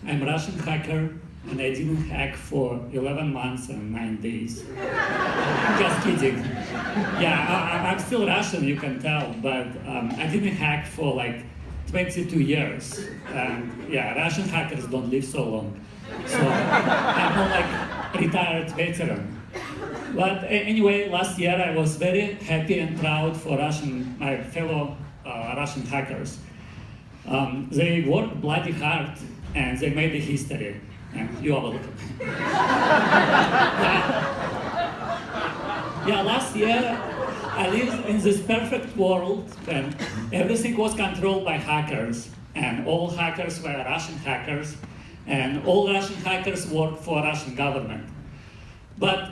I'm a Russian hacker, and I didn't hack for 11 months and 9 days. Just kidding. Yeah, I'm still Russian, you can tell, but I didn't hack for like 22 years. And yeah, Russian hackers don't live so long. So I'm more like retired veteran. But anyway, last year I was very happy and proud for my fellow Russian hackers. They worked bloody hard and they made a history. And you are welcome. Yeah, last year I lived in this perfect world when everything was controlled by hackers, and all hackers were Russian hackers, and all Russian hackers worked for Russian government. But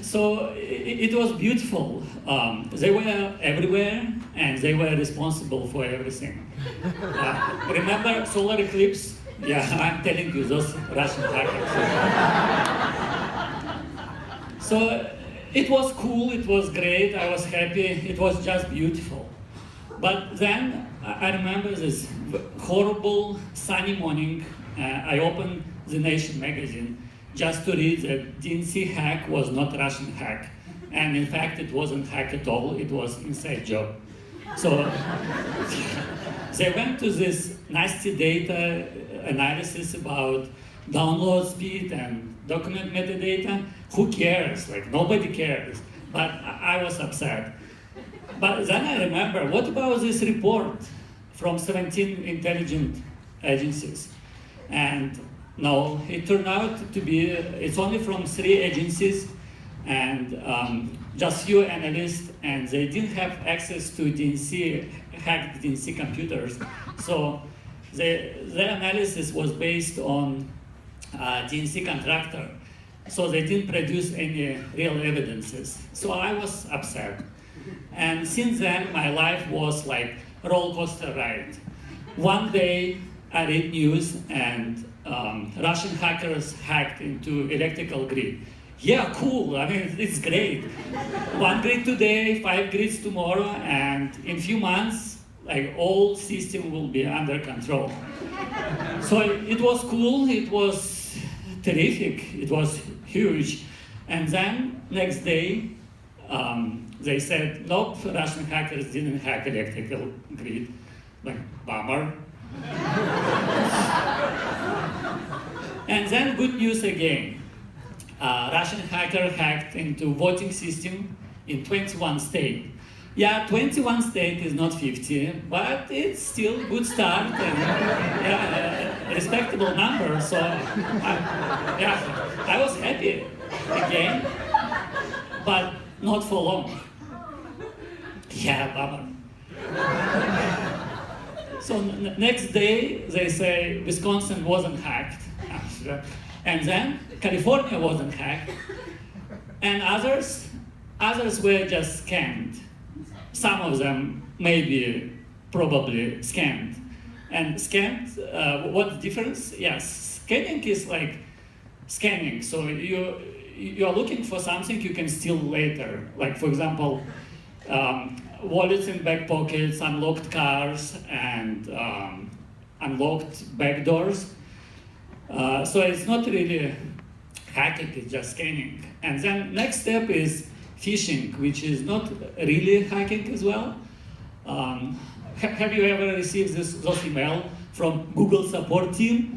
so it was beautiful. They were everywhere, and they were responsible for everything. Remember solar eclipse? Yeah, I'm telling you, those Russian hackers. So it was cool, it was great, I was happy, it was just beautiful. But then I remember this horrible sunny morning, I opened The Nation magazine just to read that DNC hack was not Russian hack. And in fact, it wasn't hack at all, it was inside job. So they went to this nasty data analysis about download speed and document metadata. Who cares? Like, nobody cares. But I was upset. But then I remember, what about this report from 17 intelligence agencies? And no, it turned out to be, it's only from 3 agencies and just few analysts, and they didn't have access to DNC, hacked DNC computers. So their analysis was based on DNC contractor. So they didn't produce any real evidences. So I was upset. And since then, my life was like a roller coaster ride. One day, I read news and Russian hackers hacked into electrical grid. Yeah, cool, I mean, it's great. 1 grid today, 5 grids tomorrow, and in few months, like all system will be under control. So it was cool, it was terrific, it was huge. And then next day, they said, nope, Russian hackers didn't hack electrical grid. Like, bummer. And then good news again. Russian hacker hacked into voting system in 21 states. Yeah, 21 states is not 50, but it's still a good start and yeah, a respectable number. So I was happy again, but not for long. Yeah, bummer. So next day they say Wisconsin wasn't hacked, and then California wasn't hacked, and others were just scammed. Some of them maybe, probably scammed. And scammed, what's the difference? Yes, scanning is like scanning. So you're looking for something you can steal later. Like, for example, wallets in back pockets, unlocked cars, and unlocked back doors. So it's not really hacking, it's just scanning. And then next step is phishing, which is not really hacking as well. Have you ever received those email from Google support team?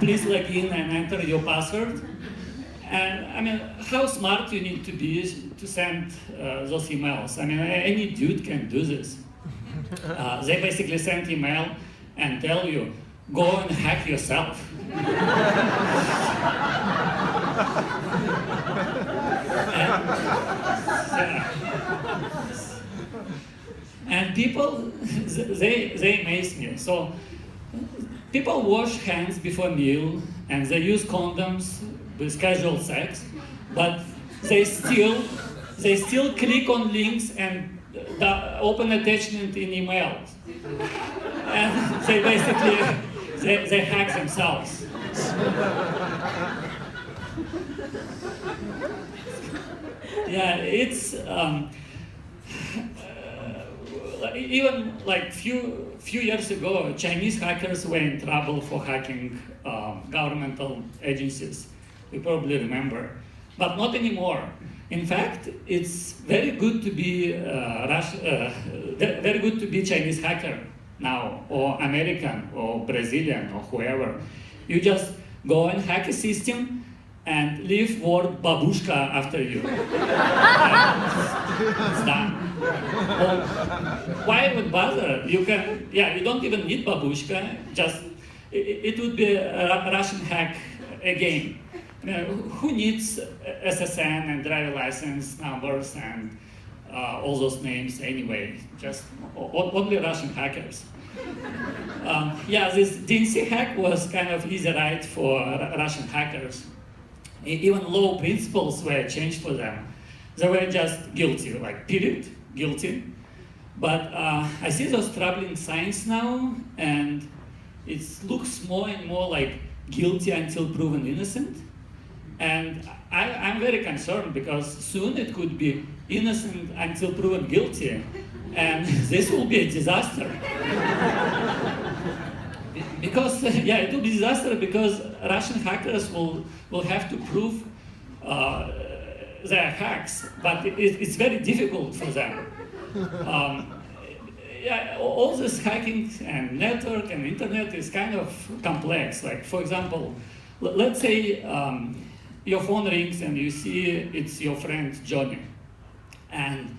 Please log in and enter your password. And I mean, how smart you need to be to send those emails? I mean, any dude can do this. They basically send email and tell you, go and hack yourself. And people, they amaze me. So people wash hands before meal, and they use condoms with casual sex, but they still click on links and open attachment in emails. And they basically, they hack themselves. Yeah, it's even like few years ago, Chinese hackers were in trouble for hacking governmental agencies. You probably remember, but not anymore. In fact, it's very good to be very good to be Chinese hacker now, or American, or Brazilian, or whoever. You just go and hack a system and leave word babushka after you. It's done. Well, why would bother? You can, yeah, you don't even need babushka. Just it would be a Russian hack again. Who needs SSN and driver license numbers and all those names anyway? Just only Russian hackers. Yeah, this DNC hack was kind of easy ride for Russian hackers. Even law principles were changed for them. They were just guilty, like period, guilty. But I see those troubling signs now, and it looks more and more like guilty until proven innocent. And I'm very concerned because soon it could be innocent until proven guilty, and this will be a disaster. Because, yeah, it will be a disaster because Russian hackers will have to prove their hacks, but it's very difficult for them. Yeah, all this hacking and network and internet is kind of complex. Like, for example, let's say your phone rings and you see it's your friend Johnny. And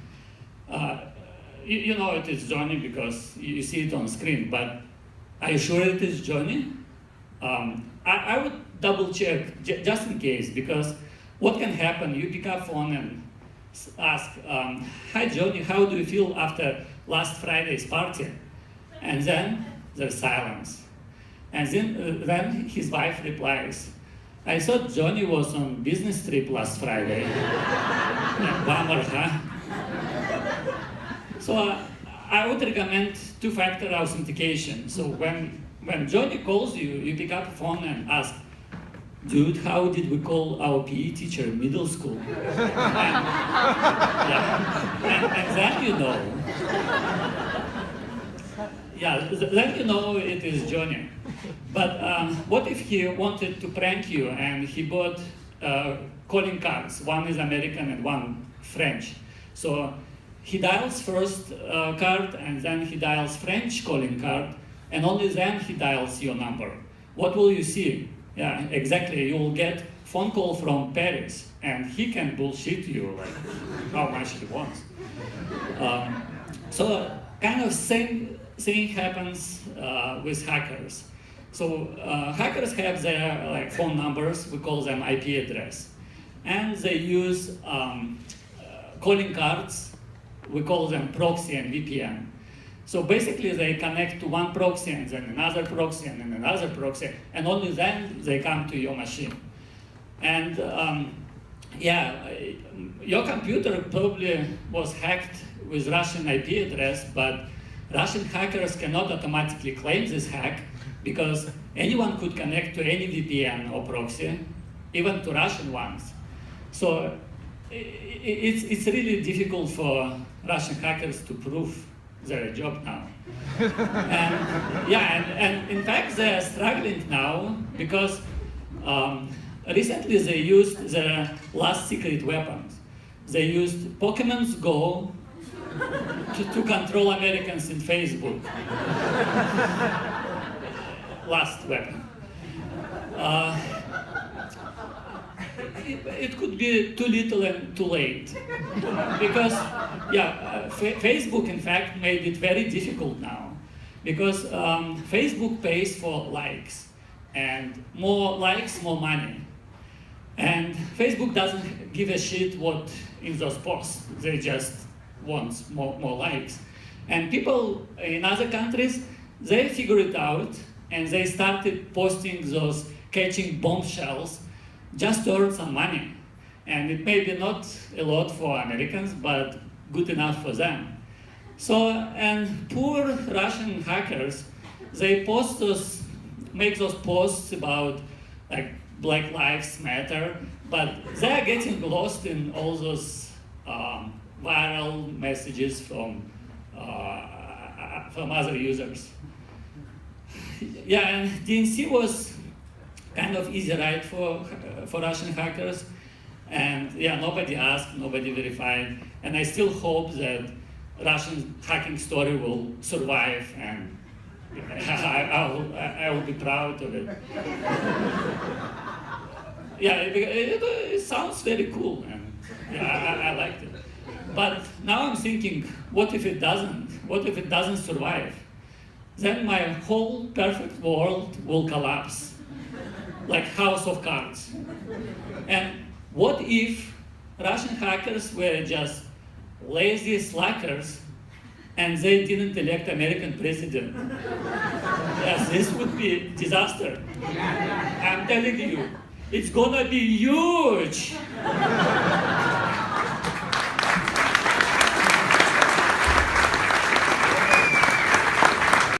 you know it is Johnny because you see it on screen, but are you sure it is Johnny? I would double check just in case, because what can happen, you pick up phone and ask, hi Johnny, how do you feel after last Friday's party? And then there's silence. And then his wife replies, I thought Johnny was on business trip last Friday. Yeah, bummer, huh? So I would recommend two-factor authentication. So when Johnny calls you, you pick up the phone and ask, dude, how did we call our PE teacher in middle school? And then you know. Yeah, then you know it is Johnny. But what if he wanted to prank you and he bought calling cards? One is American and one French. So he dials first card and then he dials French calling card, and only then he dials your number. What will you see? Yeah, exactly. You will get phone call from Paris, and he can bullshit you like how much he wants. So kind of same thing happens with hackers. So hackers have their like phone numbers. We call them IP address, and they use calling cards. We call them proxy and VPN. So basically they connect to one proxy and then another proxy and then another proxy, and only then they come to your machine. And yeah, your computer probably was hacked with Russian IP address, but Russian hackers cannot automatically claim this hack because anyone could connect to any VPN or proxy, even to Russian ones. So it's really difficult for Russian hackers to prove their job now. And yeah, and in fact they are struggling now because recently they used their last secret weapons. They used Pokemon's Go to control Americans in Facebook. Last weapon. It could be too little and too late. Because, yeah, Facebook, in fact, made it very difficult now. Because Facebook pays for likes. And more likes, more money. And Facebook doesn't give a shit what in those posts. They just want more likes. And people in other countries, they figured it out and they started posting those catching bombshells just to earn some money. And it may be not a lot for Americans, but good enough for them. So, and poor Russian hackers, they make those posts about like Black Lives Matter, but they are getting lost in all those viral messages from from other users. Yeah, and DNC was kind of easy ride for Russian hackers. And yeah, nobody asked, nobody verified. And I still hope that Russian hacking story will survive, and I will be proud of it. Yeah, it sounds very cool, and yeah, I liked it. But now I'm thinking, what if it doesn't? What if it doesn't survive? Then my whole perfect world will collapse, like House of Cards. And what if Russian hackers were just lazy slackers and they didn't elect American president? Yes, this would be disaster. I'm telling you, it's gonna be huge.